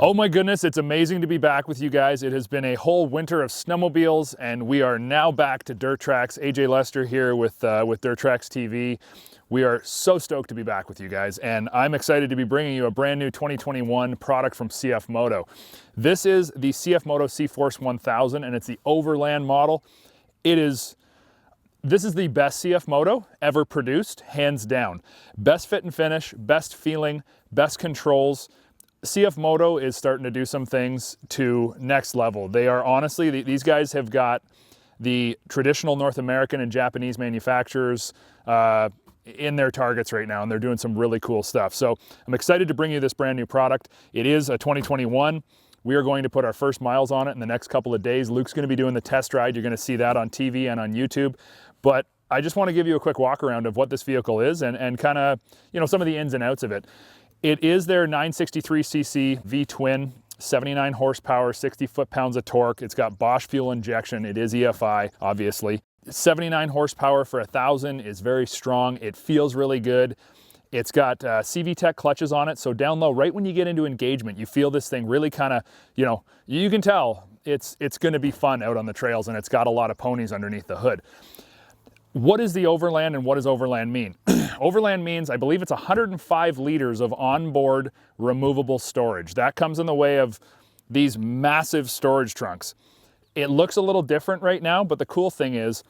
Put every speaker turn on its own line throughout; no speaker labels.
Oh my goodness, it's amazing to be back with you guys. It has been a whole winter of snowmobiles and we are now back to dirt tracks. AJ Lester here with TRAX TV. We are so stoked to be back with you guys, and I'm excited to be bringing you a brand new 2021 product from CFMOTO. This is the CFMOTO CFORCE 1000 and it's the Overland model. This is the best CFMOTO ever produced, hands down. Best fit and finish, best feeling, best controls. CFMOTO is starting to do some things to next level. They are honestly, these guys have got the traditional North American and Japanese manufacturers in their targets right now, and they're doing some really cool stuff. So I'm excited to bring you this brand new product. It is a 2021. We are going to put our first miles on it in the next couple of days. Luke's going to be doing the test ride. You're going to see that on TV and on YouTube. But I just want to give you a quick walk around of what this vehicle is and kind of, you know, some of the ins and outs of it. It is their 963cc V-twin, 79 horsepower, 60 foot-pounds of torque. It's got Bosch fuel injection. It is EFI, obviously. 79 horsepower for 1,000 is very strong. It feels really good. It's got CVTech clutches on it, so down low, right when you get into engagement, you feel this thing really kind of, you know, you can tell it's going to be fun out on the trails, and it's got a lot of ponies underneath the hood. What is the Overland and what does Overland mean? Overland means, I believe it's 105 liters of onboard removable storage. That comes in the way of these massive storage trunks. It looks a little different right now, but the cool thing is,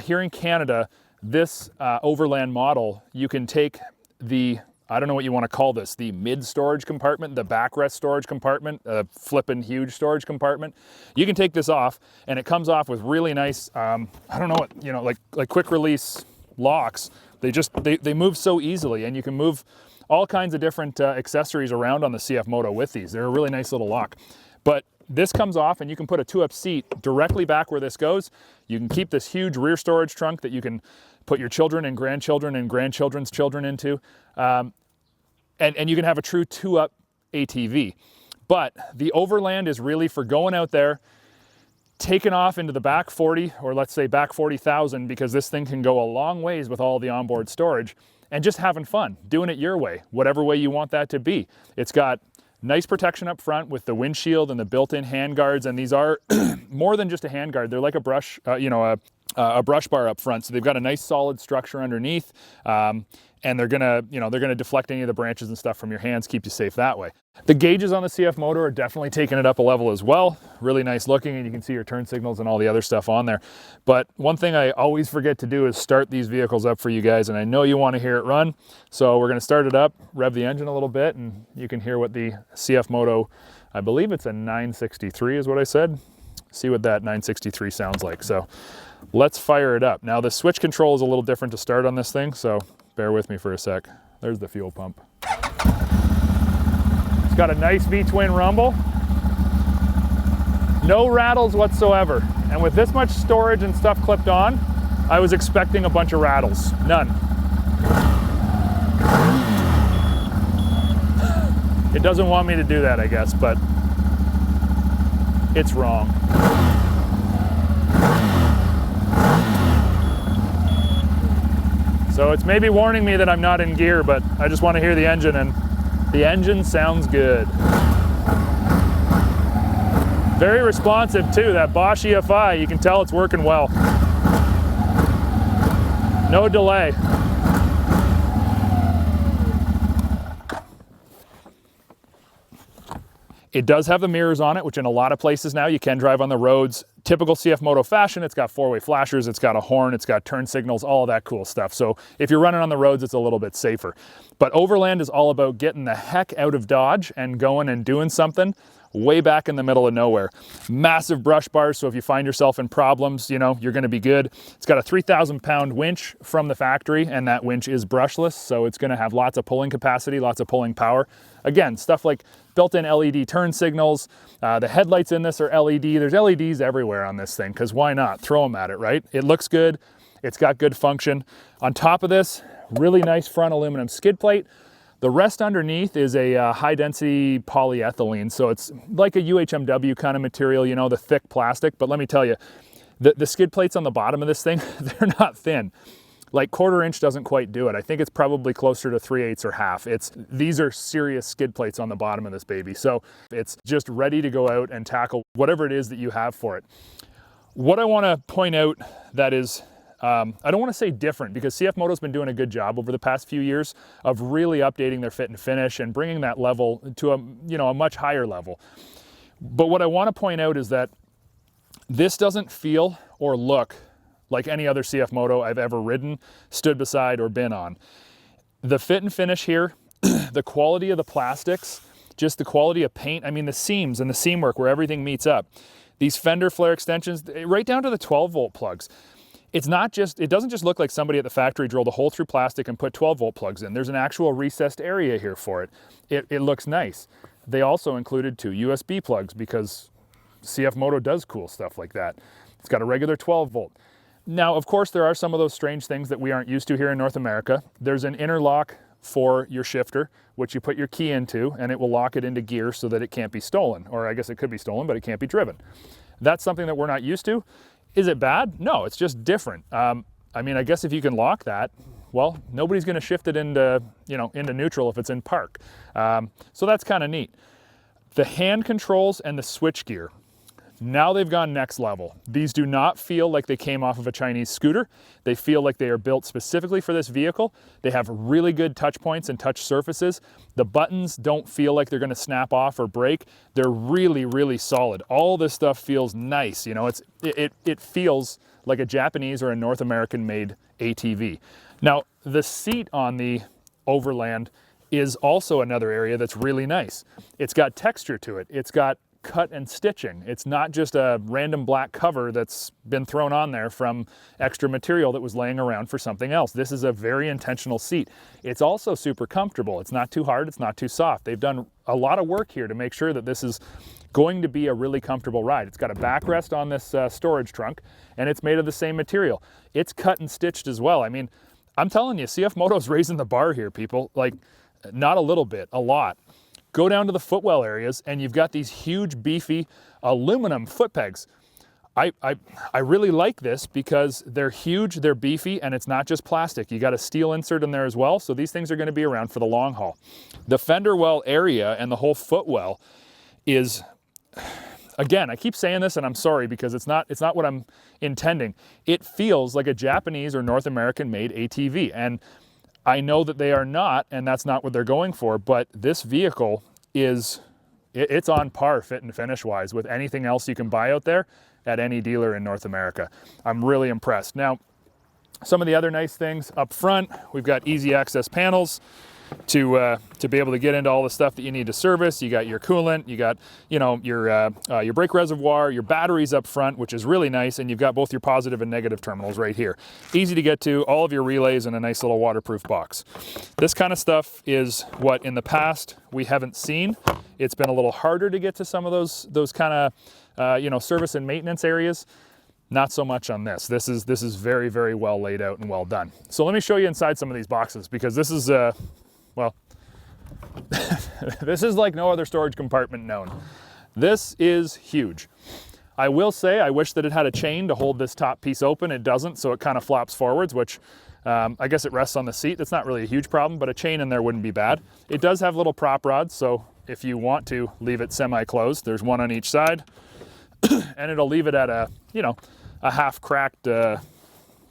here in Canada, this Overland model, you can take the, I don't know what you want to call this, the mid-storage compartment, the backrest storage compartment, flippin' huge storage compartment. You can take this off, and it comes off with really nice, I don't know what, you know, like quick release locks. They move so easily, and you can move all kinds of different accessories around on the CFMOTO with these. They're a really nice little lock. But this comes off, and you can put a 2-up seat directly back where this goes. You can keep this huge rear storage trunk that you can put your children and grandchildren's children into. And you can have a true 2-up ATV. But the Overland is really for going out there, taking off into the back 40, or let's say back 40,000, because this thing can go a long ways with all the onboard storage, and just having fun, doing it your way, whatever way you want that to be. It's got nice protection up front with the windshield and the built-in handguards, and these are more than just a handguard. They're like a brush, a brush bar up front. So they've got a nice solid structure underneath, and they're gonna deflect any of the branches and stuff from your hands, keep you safe that way. The gauges on the CFMOTO are definitely taking it up a level as well. Really nice looking, and you can see your turn signals and all the other stuff on there. But one thing I always forget to do is start these vehicles up for you guys, and I know you want to hear it run. So we're gonna start it up, rev the engine a little bit, and you can hear what the CFMOTO, I believe it's a 963 is what I said. See what that 963 sounds like. So let's fire it up. Now the switch control is a little different to start on this thing, so bear with me for a sec. There's the fuel pump. It's got a nice V-twin rumble. No rattles whatsoever. And with this much storage and stuff clipped on, I was expecting a bunch of rattles. None. It doesn't want me to do that, I guess, but it's wrong. So it's maybe warning me that I'm not in gear, but I just want to hear the engine, and the engine sounds good. Very responsive too, that Bosch EFI, you can tell it's working well. No delay. It does have the mirrors on it, which in a lot of places now you can drive on the roads. Typical CFMOTO fashion, it's got 4-way flashers, it's got a horn, it's got turn signals, all of that cool stuff. So if you're running on the roads, it's a little bit safer. But Overland is all about getting the heck out of Dodge and going and doing something way back in the middle of nowhere. Massive brush bars, so if you find yourself in problems, you know, you're gonna be good. It's got a 3,000-pound winch from the factory, and that winch is brushless, so it's gonna have lots of pulling capacity, lots of pulling power. Again, stuff like built-in LED turn signals. The headlights in this are LED. There's LEDs everywhere on this thing, because why not? Throw them at it, right? It looks good. It's got good function. On top of this, really nice front aluminum skid plate. The rest underneath is a high-density polyethylene, so it's like a UHMW kind of material, you know, the thick plastic. But let me tell you, the skid plates on the bottom of this thing, they're not thin. like 1/4 inch doesn't quite do it. I think it's probably closer to 3/8 or half. These are serious skid plates on the bottom of this baby. So it's just ready to go out and tackle whatever it is that you have for it. What I want to point out that is, I don't want to say different, because CFMOTO's been doing a good job over the past few years of really updating their fit and finish and bringing that level to a much higher level. But what I want to point out is that this doesn't feel or look like any other CFMOTO I've ever ridden, stood beside, or been on. The fit and finish here, the quality of the plastics, just the quality of paint, I mean the seams and the seam work where everything meets up. These fender flare extensions, right down to the 12-volt plugs. It doesn't just look like somebody at the factory drilled a hole through plastic and put 12-volt plugs in. There's an actual recessed area here for it. It looks nice. They also included 2 USB plugs because CFMOTO does cool stuff like that. It's got a regular 12-volt. Now, of course, there are some of those strange things that we aren't used to here in North America. There's an interlock for your shifter, which you put your key into, and it will lock it into gear so that it can't be stolen. Or I guess it could be stolen, but it can't be driven. That's something that we're not used to. Is it bad? No, it's just different. I mean, I guess if you can lock that, well, nobody's going to shift it into neutral if it's in park. So that's kind of neat. The hand controls and the switch gear, now they've gone next level. These do not feel like they came off of a Chinese scooter. They feel like they are built specifically for this vehicle. They have really good touch points and touch surfaces. The buttons don't feel like they're going to snap off or break. They're really, really solid. All this stuff feels nice. You know, it feels like a Japanese or a North American made ATV. Now, the seat on the Overland is also another area that's really nice. It's got texture to it. It's got cut and stitching. It's not just a random black cover that's been thrown on there from extra material that was laying around for something else. This is a very intentional seat. It's also super comfortable. It's not too hard, it's not too soft. They've done a lot of work here to make sure that this is going to be a really comfortable ride. It's got a backrest on this storage trunk, and it's made of the same material. It's cut and stitched as well. I mean, I'm telling you, CFMOTO's raising the bar here, people. Like, not a little bit, a lot. Go down to the Footwell areas and you've got these huge beefy aluminum foot pegs. I really like this because they're huge, they're beefy, and it's not just plastic. You got a steel insert in there as well, so these things are going to be around for the long haul. The fender well area and the whole footwell is, again, I keep saying this and I'm sorry because it's not what I'm intending. It feels like a Japanese or North American made ATV, and I know that they are not, and that's not what they're going for, but this vehicle it's on par fit and finish wise with anything else you can buy out there at any dealer in North America. I'm really impressed. Now, some of the other nice things up front, we've got easy access panels to be able to get into all the stuff that you need to service. You got your coolant, you got your brake reservoir, your batteries up front, which is really nice, and you've got both your positive and negative terminals right here. Easy to get to, all of your relays in a nice little waterproof box. This kind of stuff is what in the past we haven't seen. It's been a little harder to get to some of those kind of service and maintenance areas. Not so much on this. This is very, very well laid out and well done. So let me show you inside some of these boxes, because this is well, this is like no other storage compartment known. This is huge. I will say I wish that it had a chain to hold this top piece open. It doesn't, so it kind of flops forwards, which I guess it rests on the seat. That's not really a huge problem, but a chain in there wouldn't be bad. It does have little prop rods, so if you want to leave it semi-closed, there's one on each side, and it'll leave it at a half cracked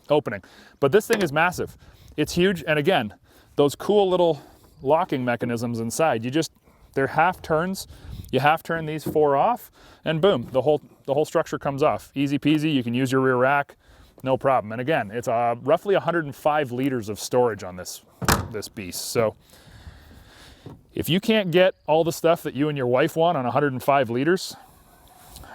opening. But this thing is massive. It's huge, and again, those cool little locking mechanisms inside, they're half turns. You half turn these 4 off, and boom, the whole structure comes off. Easy peasy. You can use your rear rack, no problem. And again, it's roughly 105 liters of storage on this beast. So if you can't get all the stuff that you and your wife want on 105 liters,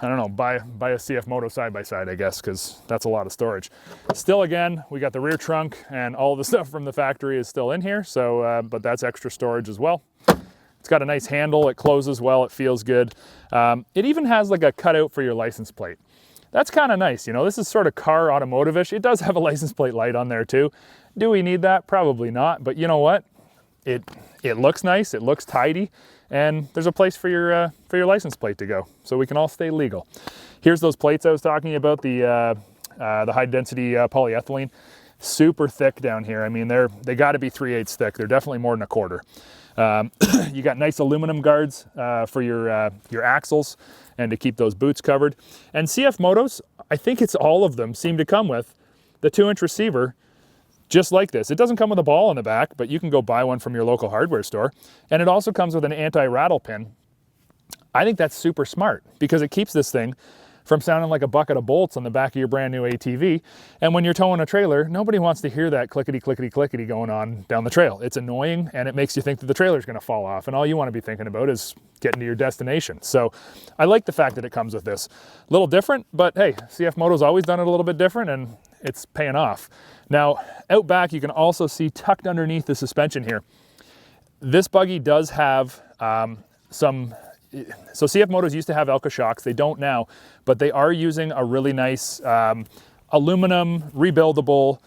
I don't know, buy a CFMOTO side-by-side, I guess, because that's a lot of storage. Still, again, we got the rear trunk, and all the stuff from the factory is still in here, so but that's extra storage as well. It's got a nice handle. It closes well. It feels good. It even has like a cutout for your license plate. That's kind of nice. You know, this is sort of car automotive-ish. It does have a license plate light on there too. Do we need that? Probably not, but you know what? It looks nice. It looks tidy. And there's a place for your license plate to go, so we can all stay legal. Here's those plates I was talking about, the high density polyethylene. super thick down here. I mean, they got to be 3/8 thick. They're definitely more than a quarter. You got nice aluminum guards for your axles and to keep those boots covered. And CFMOTOs, I think it's all of them, seem to come with the 2-inch receiver just like this. It doesn't come with a ball on the back, but you can go buy one from your local hardware store. And it also comes with an anti-rattle pin. I think that's super smart because it keeps this thing from sounding like a bucket of bolts on the back of your brand new ATV. And when you're towing a trailer, nobody wants to hear that clickety, clickety, clickety going on down the trail. It's annoying and it makes you think that the trailer's gonna fall off, and all you wanna be thinking about is getting to your destination. So I like the fact that it comes with this. A little different, but hey, CFMOTO's always done it a little bit different and it's paying off. Now, out back, you can also see tucked underneath the suspension here, this buggy does have so CFMOTOs used to have Elka shocks, they don't now, but they are using a really nice aluminum, rebuildable,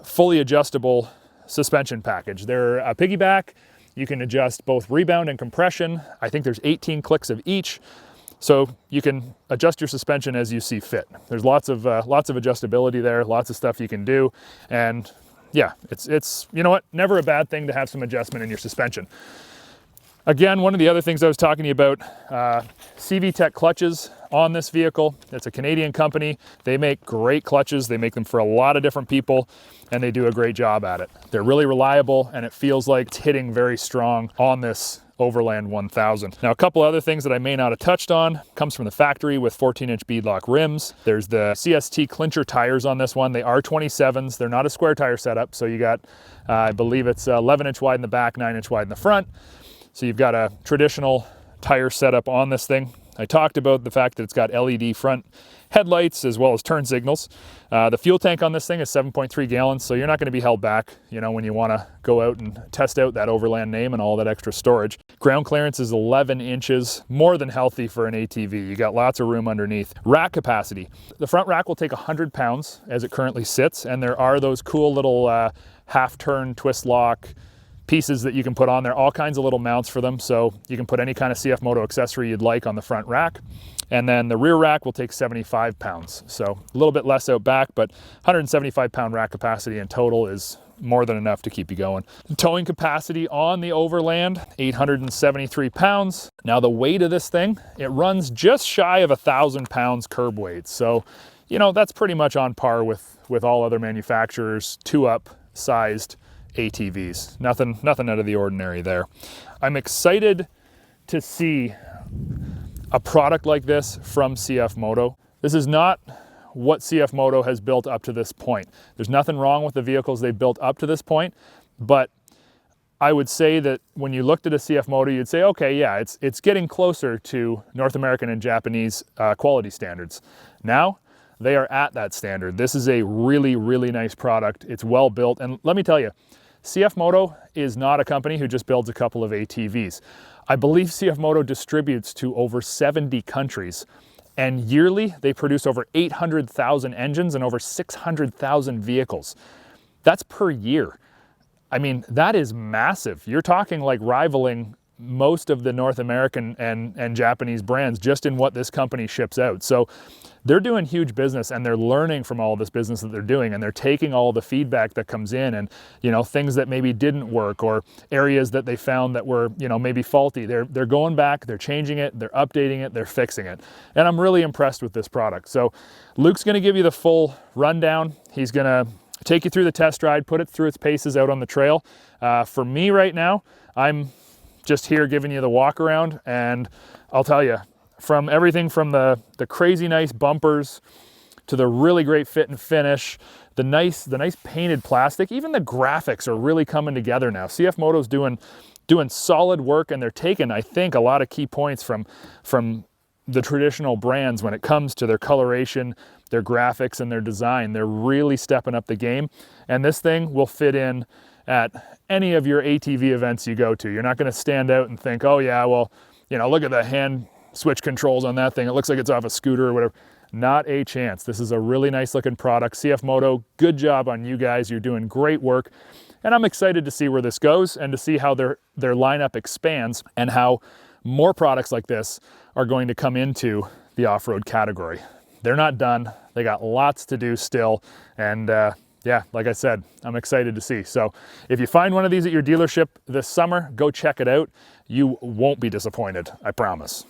fully adjustable suspension package. They're a piggyback, you can adjust both rebound and compression. I think there's 18 clicks of each, so you can adjust your suspension as you see fit. There's lots of adjustability there, lots of stuff you can do, and yeah, it's you know what, never a bad thing to have some adjustment in your suspension. Again, one of the other things I was talking to you about, CVTech clutches on this vehicle. It's a Canadian company. They make great clutches. They make them for a lot of different people, and they do a great job at it. They're really reliable, and it feels like it's hitting very strong on this Overland 1000. Now, a couple other things that I may not have touched on comes from the factory with 14-inch beadlock rims. There's the CST clincher tires on this one. They are 27s. They're not a square tire setup, so you got, I believe it's 11-inch wide in the back, 9-inch wide in the front. So you've got a traditional tire setup on this thing. I talked about the fact that it's got LED front headlights as well as turn signals. The fuel tank on this thing is 7.3 gallons, so you're not going to be held back, you know, when you want to go out and test out that Overland name and all that extra storage. Ground clearance is 11 inches, more than healthy for an ATV. You got lots of room underneath. Rack capacity. The front rack will take 100 pounds as it currently sits, and there are those cool little half-turn twist lock pieces that you can put on there, all kinds of little mounts for them, so you can put any kind of CFMOTO accessory you'd like on the front rack. And then the rear rack will take 75 pounds, so a little bit less out back, but 175 pound rack capacity in total is more than enough to keep you going. Towing capacity on the Overland, 873 pounds. Now the weight of this thing, it runs just shy of 1,000 pounds curb weight, so you know that's pretty much on par with all other manufacturers 2-up sized ATVs. Nothing out of the ordinary there. I'm excited to see a product like this from CFMOTO. This is not what CFMOTO has built up to this point. There's nothing wrong with the vehicles they've built up to this point, but I would say that when you looked at a CFMOTO, you'd say, okay, yeah, it's getting closer to North American and Japanese quality standards. Now, they are at that standard. This is a really, really nice product. It's well built, and let me tell you, CFMOTO is not a company who just builds a couple of ATVs. I believe CFMOTO distributes to over 70 countries, and yearly they produce over 800,000 engines and over 600,000 vehicles. That's per year. I mean, that is massive. You're talking like rivaling most of the North American and Japanese brands just in what this company ships out. So they're doing huge business, and they're learning from all this business that they're doing, and they're taking all the feedback that comes in, and you know, things that maybe didn't work or areas that they found that were, you know, maybe faulty. They're going back, they're changing it, they're updating it, they're fixing it. And I'm really impressed with this product. So Luke's going to give you the full rundown. He's going to take you through the test ride, put it through its paces out on the trail. For me right now, I'm just here giving you the walk around, and I'll tell you, from everything from the crazy nice bumpers to the really great fit and finish, the nice painted plastic, even the graphics are really coming together now. CFMOTO's doing solid work, and they're taking, I think, a lot of key points from the traditional brands when it comes to their coloration, their graphics, and their design. They're really stepping up the game, and this thing will fit in at any of your ATV events you go to. You're not going to stand out and think, oh yeah, well, you know, look at the hand switch controls on that thing. It looks like it's off a scooter or whatever. Not a chance. This is a really nice looking product. CFMOTO, good job on you guys. You're doing great work. And I'm excited to see where this goes and to see how their lineup expands and how more products like this are going to come into the off-road category. They're not done. They got lots to do still. And Yeah, like I said, I'm excited to see. So if you find one of these at your dealership this summer, go check it out. You won't be disappointed, I promise.